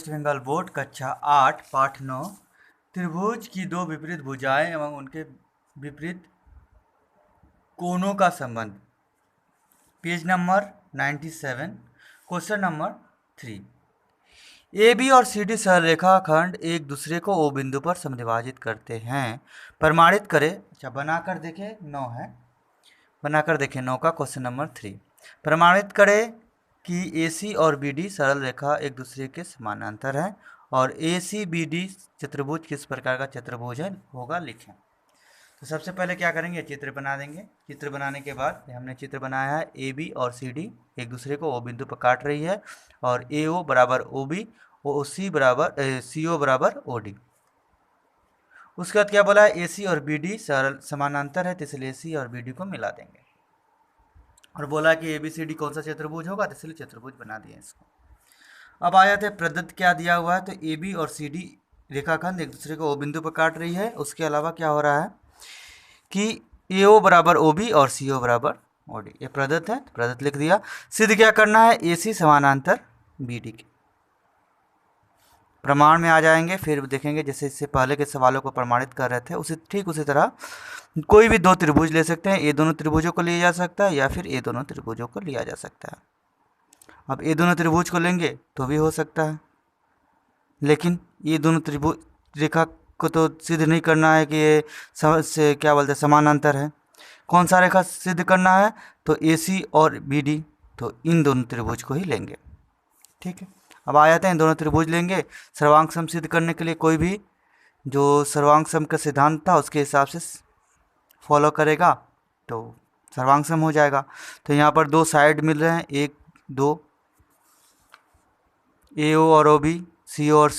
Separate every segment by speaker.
Speaker 1: Waste Bengal board कक्षा 8 पाठ 9 त्रिभुज की दो विपरीत भुजाएं एवं उनके विपरीत कोणों का संबंध। Page number 97, question number 3। A B और सी डी सरलरेखाखंड एक दूसरे को ओ बिंदु पर समद्विभाजित करते हैं। प्रमाणित करें। अच्छा, बनाकर देखें 9 है, बनाकर देखें 9 का क्वेश्चन नंबर 3। प्रमाणित करें कि ए सी और बी डी सरल रेखा एक दूसरे के समानांतर है और ए सी बी डी चतुर्भुज किस प्रकार का चतुर्भुज है होगा लिखें। तो सबसे पहले क्या करेंगे, चित्र बना देंगे। चित्र बनाने के बाद हमने चित्र बनाया है ए बी और सी डी एक दूसरे को ओ बिंदु पर काट रही है और ए ओ बराबर ओ बी, ओ सी बराबर सी ओ बराबर ओ डी। उसके बाद क्या बोला है, ए सी और बी डी सरल समानांतर है तो इसलिए ए सी और बी डी को मिला देंगे। और बोला कि ए बी सी डी कौन सा चतुर्भुज होगा तो इसलिए चतुर्भुज बना दिए इसको। अब आया थे प्रदत्त क्या दिया हुआ है, तो ए बी और सी डी रेखाखंड एक दूसरे को ओ बिंदु पर काट रही है। उसके अलावा क्या हो रहा है कि ए ओ बराबर ओ बी और सी ओ बराबर ओ डी, ये प्रदत्त है तो प्रदत्त लिख दिया। सिद्ध क्या करना है, ए सी समानांतर बी डी के। प्रमाण में आ जाएंगे, फिर देखेंगे जैसे इससे पहले के सवालों को प्रमाणित कर रहे थे उसी ठीक उसी तरह कोई भी दो त्रिभुज ले सकते हैं। ये दोनों त्रिभुजों को लिया जा सकता है या फिर ये दोनों त्रिभुजों को लिया जा सकता है। अब ये दोनों त्रिभुज को लेंगे तो भी हो सकता है, लेकिन ये दोनों त्रिभुज रेखा को तो सिद्ध नहीं करना है कि ये से क्या बोलते हैं समानांतर है। कौन सा रेखा सिद्ध करना है, तो ए सी और बी डी, तो इन दोनों त्रिभुज को ही लेंगे। ठीक है, अब आ जाते हैं दोनों त्रिभुज लेंगे। सर्वांग सम सिद्ध करने के लिए कोई भी जो सर्वांग सम का सिद्धांत था उसके हिसाब से फॉलो करेगा तो सर्वांग सम हो जाएगा। तो यहाँ पर दो साइड मिल रहे हैं, एक दो ए ओ और ओ बी, सी ओ और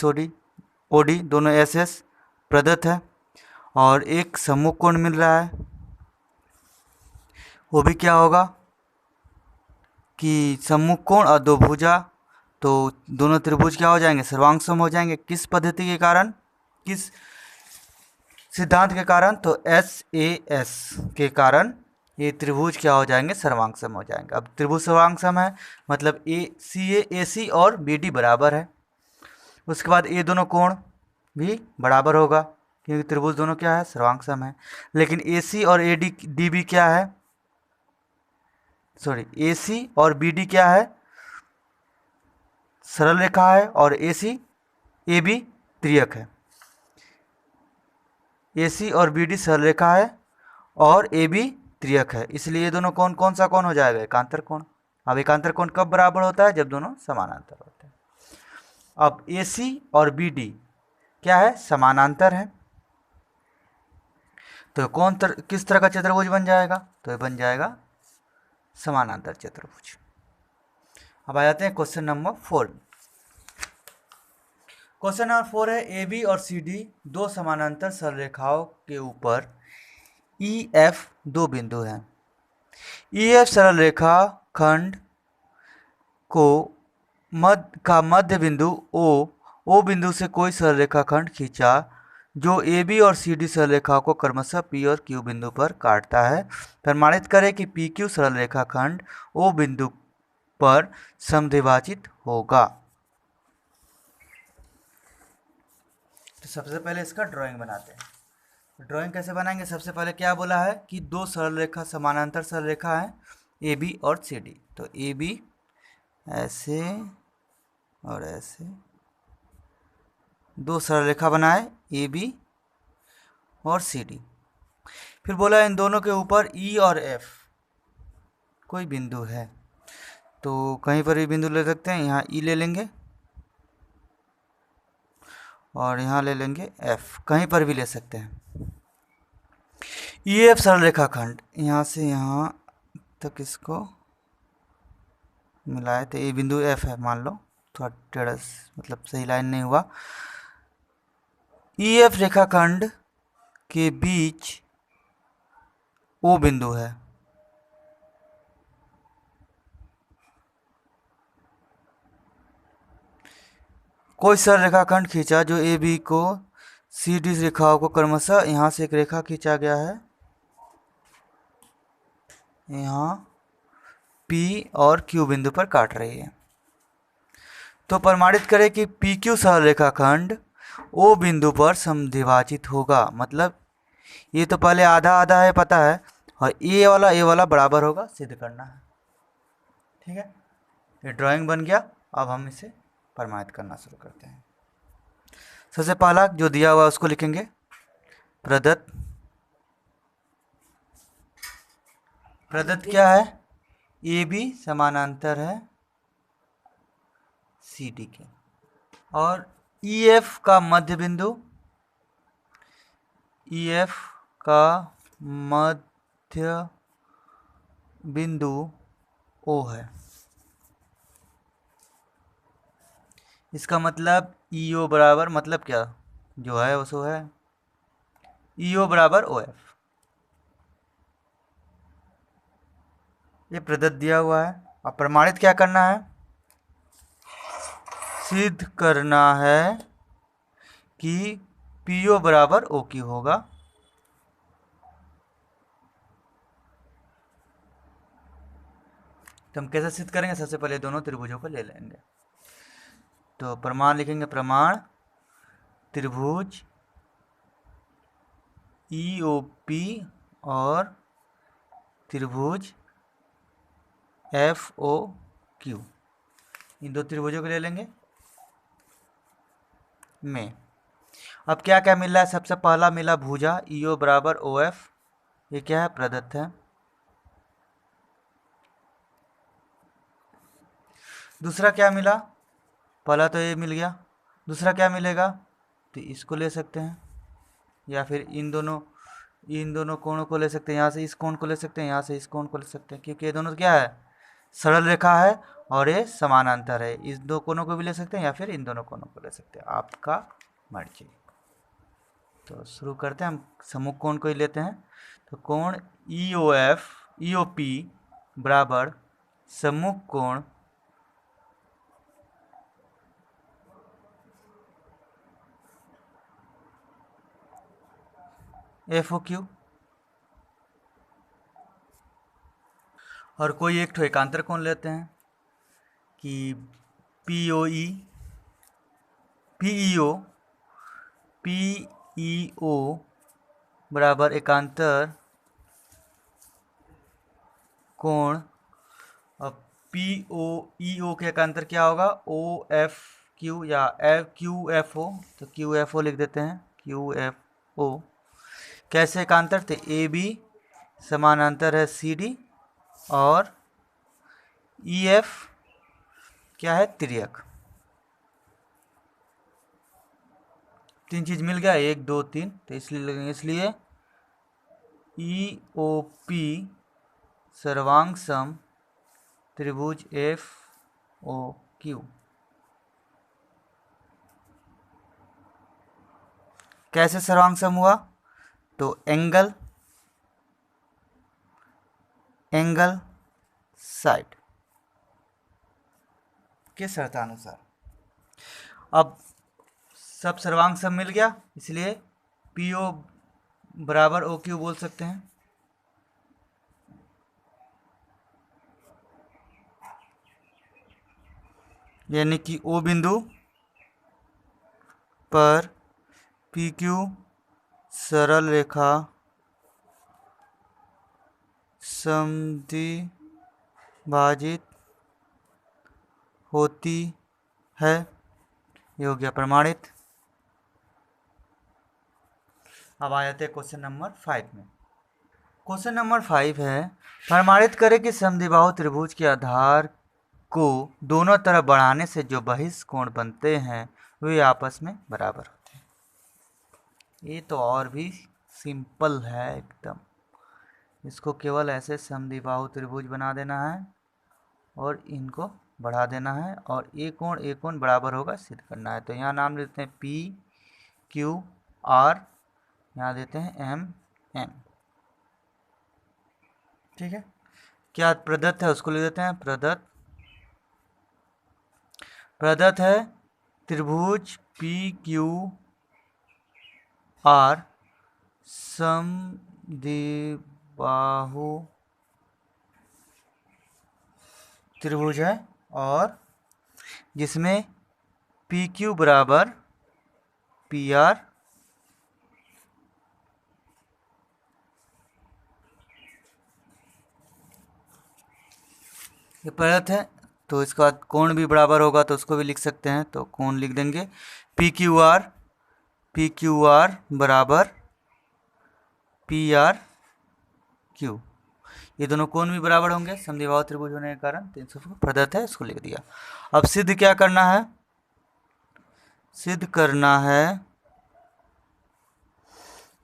Speaker 1: ओ डी दोनों एस एस प्रदत्त है। और एक सम्मुख कोण मिल रहा है, वो भी क्या होगा कि सम्मुख कोण और दो भुजा, तो दोनों त्रिभुज क्या हो जाएंगे, सर्वांग सम हो जाएंगे। किस पद्धति के कारण, किस सिद्धांत के कारण, तो एस ए एस के कारण ये त्रिभुज क्या हो जाएंगे, सर्वांग सम हो जाएंगे। अब त्रिभुज सर्वांग सम है मतलब ए सी और बी डी बराबर है। उसके बाद ये दोनों कोण भी बराबर होगा क्योंकि त्रिभुज दोनों क्या है, सर्वांग सम है। लेकिन ए सी और ए डी भी क्या है, सॉरी ए सी और बी डी क्या है, सरल रेखा है और ए सी ए बी त्रियक है। ए सी और बी डी सरल रेखा है और ए बी त्रियक है, इसलिए ये दोनों कोण कौन सा कोण हो जाएगा, एकांतर कोण। अब एकांतर कोण कब बराबर होता है, जब दोनों समानांतर होते हैं। अब ए सी और बी डी क्या है, समानांतर है, तो किस तरह का चतुर्भुज बन जाएगा, तो ये बन जाएगा समानांतर चतुर्भुज। अब आ जाते हैं क्वेश्चन नंबर 4। क्वेश्चन नंबर 4 है, ए बी और सी डी दो समानांतर सरलरेखाओं के ऊपर ई एफ दो बिंदु हैं। ई एफ सरल रेखा खंड को मध्य बिंदु ओ बिंदु से कोई सरल रेखा खंड खींचा जो ए बी और सी डी सरल रेखा को क्रमशः पी और क्यू बिंदु पर काटता है। प्रमाणित करें कि पी क्यू सरल रेखा खंड ओ बिंदु पर समद्विभाजित होगा। तो सबसे पहले इसका ड्राइंग बनाते हैं। ड्राइंग कैसे बनाएंगे, सबसे पहले क्या बोला है कि दो सरल रेखा समानांतर सरल रेखा है ए बी और सी डी। तो ए बी ऐसे और ऐसे दो सरल रेखा बनाए ए बी और सी डी। फिर बोला इन दोनों के ऊपर ई और एफ कोई बिंदु है, तो कहीं पर भी बिंदु ले सकते हैं। यहाँ ई ले लेंगे और यहाँ ले लेंगे एफ, कहीं पर भी ले सकते हैं। ई एफ सरल रेखाखंड यहाँ से यहाँ तक इसको मिलाए तो ये बिंदु एफ है, मान लो थोड़ा टेढ़ा मतलब सही लाइन नहीं हुआ। ई एफ रेखाखंड के बीच ओ बिंदु है, कोई सरल रेखाखंड खींचा जो ए बी को सी डी रेखाओं को क्रमशः, यहाँ से एक रेखा खींचा गया है, यहाँ पी और क्यू बिंदु पर काट रही है। तो प्रमाणित करें कि पी क्यू सरलरेखाखंड ओ बिंदु पर समद्विभाजित होगा। मतलब ये तो पहले आधा आधा है पता है, और ए वाला बराबर होगा, सिद्ध करना है। ठीक है, ये ड्राइंग बन गया। अब हम इसे प्रमाणित करना शुरू करते हैं। सबसे पहला जो दिया हुआ उसको लिखेंगे, प्रदत्त क्या है, ए बी समानांतर है सी डी के, और ई एफ का मध्य बिंदु, ई एफ का मध्य बिंदु ओ है। इसका मतलब ई ओ बराबर, मतलब क्या जो है वो सो है, ई ओ बराबर ओ एफ। ये प्रदत्त दिया हुआ है। अब प्रमाणित क्या करना है, सिद्ध करना है कि पी ओ बराबर ओ क्यू होगा। तो हम कैसे सिद्ध करेंगे, सबसे पहले दोनों त्रिभुजों को ले लेंगे। तो प्रमाण लिखेंगे, प्रमाण त्रिभुज ई ओ पी और त्रिभुज एफ ओ क्यू, इन दो त्रिभुजों को ले लेंगे में। अब क्या क्या मिल रहा है, सबसे पहला मिला भुजा ई ओ बराबर ओ एफ, ये क्या है, प्रदत्त है। दूसरा क्या मिला, पहला तो ये मिल गया, दूसरा क्या मिलेगा, तो इसको ले सकते हैं, या फिर इन दोनों कोणों को ले सकते हैं। यहाँ से इस कोण को ले सकते हैं, यहाँ से इस कोण को ले सकते हैं, क्योंकि ये दोनों क्या है, सरल रेखा है और ये समानांतर है। इस दो कोणों को भी ले सकते हैं या फिर इन दोनों कोणों को ले सकते हैं, आपका मर्जी। तो शुरू करते हैं, हम सम्मुख कोण को ही लेते हैं। तो कोण ई O F E O P बराबर सम्मुख कोण एफ ओ क्यू, और कोई एक ठो एकांतर कोण लेते हैं कि P O E P E ओ बराबर एकांतर कोण। अब पी ओ ई ओ के एकांतर क्या होगा, ओ एफ क्यू या एफ क्यू एफ ओ, तो क्यू एफ ओ लिख देते हैं, क्यू एफ ओ। कैसे एकांतर थे, ए बी समानांतर है सी डी, और ई एफ क्या है, तिर्यक। तीन चीज मिल गया, 1 2 3, तो इसलिए लगेंगे, इसलिए ई ओ पी सर्वांग सम त्रिभुज एफ ओ क्यू। कैसे सर्वांग सम हुआ, तो एंगल साइड के शर्तानुसार। अब सब सर्वांग सम मिल गया, इसलिए पी ओ बराबर ओ क्यू बोल सकते हैं। यानी कि ओ बिंदु पर पी क्यू सरल रेखा समद्विभाजित होती है, ये हो गया प्रमाणित। अब आ जाते हैं क्वेश्चन नंबर 5 में। क्वेश्चन नंबर 5 है, प्रमाणित करें कि समद्विबाहु त्रिभुज के आधार को दोनों तरफ बढ़ाने से जो बहिष्ठ कोण बनते हैं वे आपस में बराबर होते हैं। ये तो और भी सिंपल है एकदम, इसको केवल ऐसे समद्विबाहु त्रिभुज बना देना है और इनको बढ़ा देना है, और एक कोण बराबर होगा सिद्ध करना है। तो यहाँ नाम देते हैं पी क्यू आर, यहाँ देते हैं एम एन। ठीक है, क्या प्रदत्त है उसको लिख देते हैं, प्रदत्त है त्रिभुज पी क्यू आर समद्विबाहु त्रिभुज है, और जिसमें पी क्यू बराबर पी आर ये परिरथ है, तो इसका कोण भी बराबर होगा तो उसको भी लिख सकते हैं, तो कोण लिख देंगे पी क्यू आर बराबर पी आर क्यू। ये दोनों कोण भी बराबर होंगे समद्विबाहु त्रिभुज होने के कारण, 300 प्रदत्त है, इसको लिख दिया। अब सिद्ध क्या करना है? सिद्ध करना है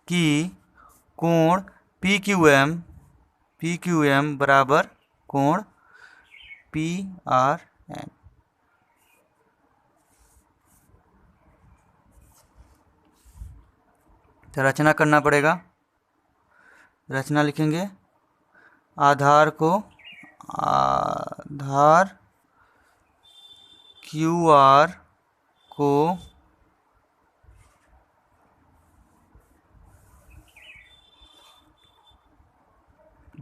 Speaker 1: कि कोण पी क्यू एम बराबर कोण पी आर एन। तो रचना करना पड़ेगा। रचना लिखेंगे, आधार क्यू आर को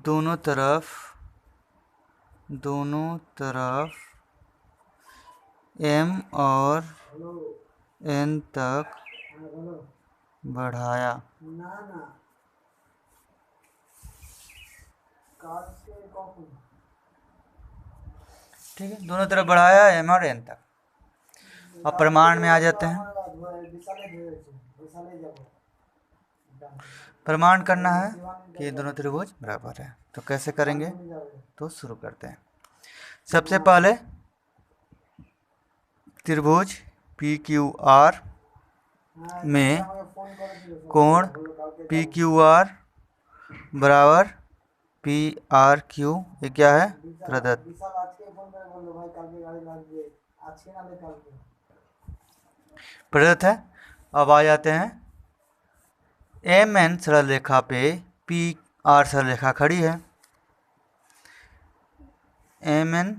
Speaker 1: दोनों तरफ m और n तक बढ़ाया। ठीक है, दोनों तरफ बढ़ाया m और n तक। अब प्रमाण में आ जाते हैं। प्रमाण करना है कि दोनों त्रिभुज बराबर है, तो कैसे करेंगे? तो शुरू करते हैं। सबसे पहले त्रिभुज पी क्यू आर में कोण पी क्यू आर बराबर पी आर क्यू, ये क्या है? प्रदत्त। प्रदत्त है। अब आ जाते हैं एम एन सरल रेखा पे पी आर सरल रेखा खड़ी है। एम एन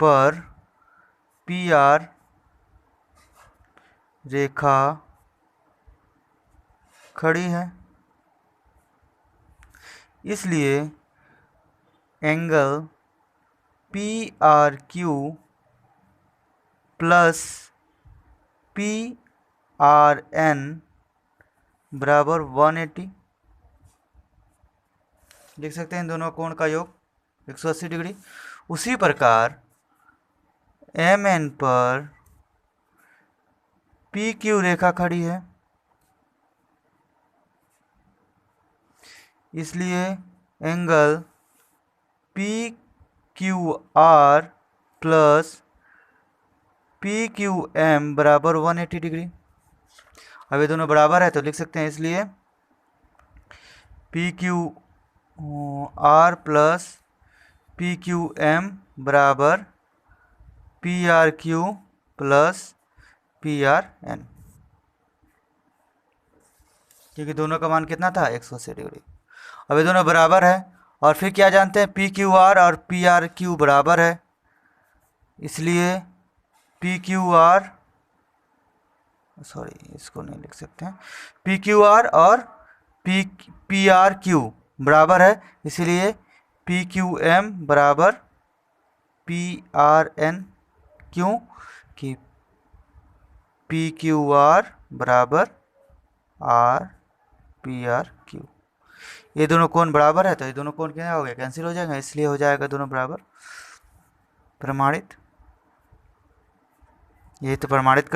Speaker 1: पर पी आर रेखा खड़ी है, इसलिए angle P R Q plus P R N बराबर 180 लिख सकते हैं। दोनों कोण का योग 180 डिग्री। उसी प्रकार एम एन पर पी क्यू रेखा खड़ी है, इसलिए angle P Q R plus P Q M बराबर 180 डिग्री। अब ये दोनों बराबर है तो लिख सकते हैं, इसलिए P Q R plus P Q M बराबर P R Q plus P R N, क्योंकि दोनों का मान कितना था? 180 डिग्री। अब ये दोनों बराबर है, और फिर क्या जानते हैं? पी क्यू आर और पी आर क्यू बराबर है, इसलिए पी क्यू आर, सॉरी इसको नहीं लिख सकते हैं, पी क्यू आर और पी आर क्यू बराबर है, इसलिए पी क्यू एम बराबर पी आर एन। क्यों? कि पी क्यू आर बराबर आर पी आर क्यू। ये दोनों कोण बराबर है, तो ये दोनों कोण क्या हो गया? कैंसिल हो जाएगा, इसलिए हो जाएगा दोनों बराबर। प्रमाणित। ये तो प्रमाणित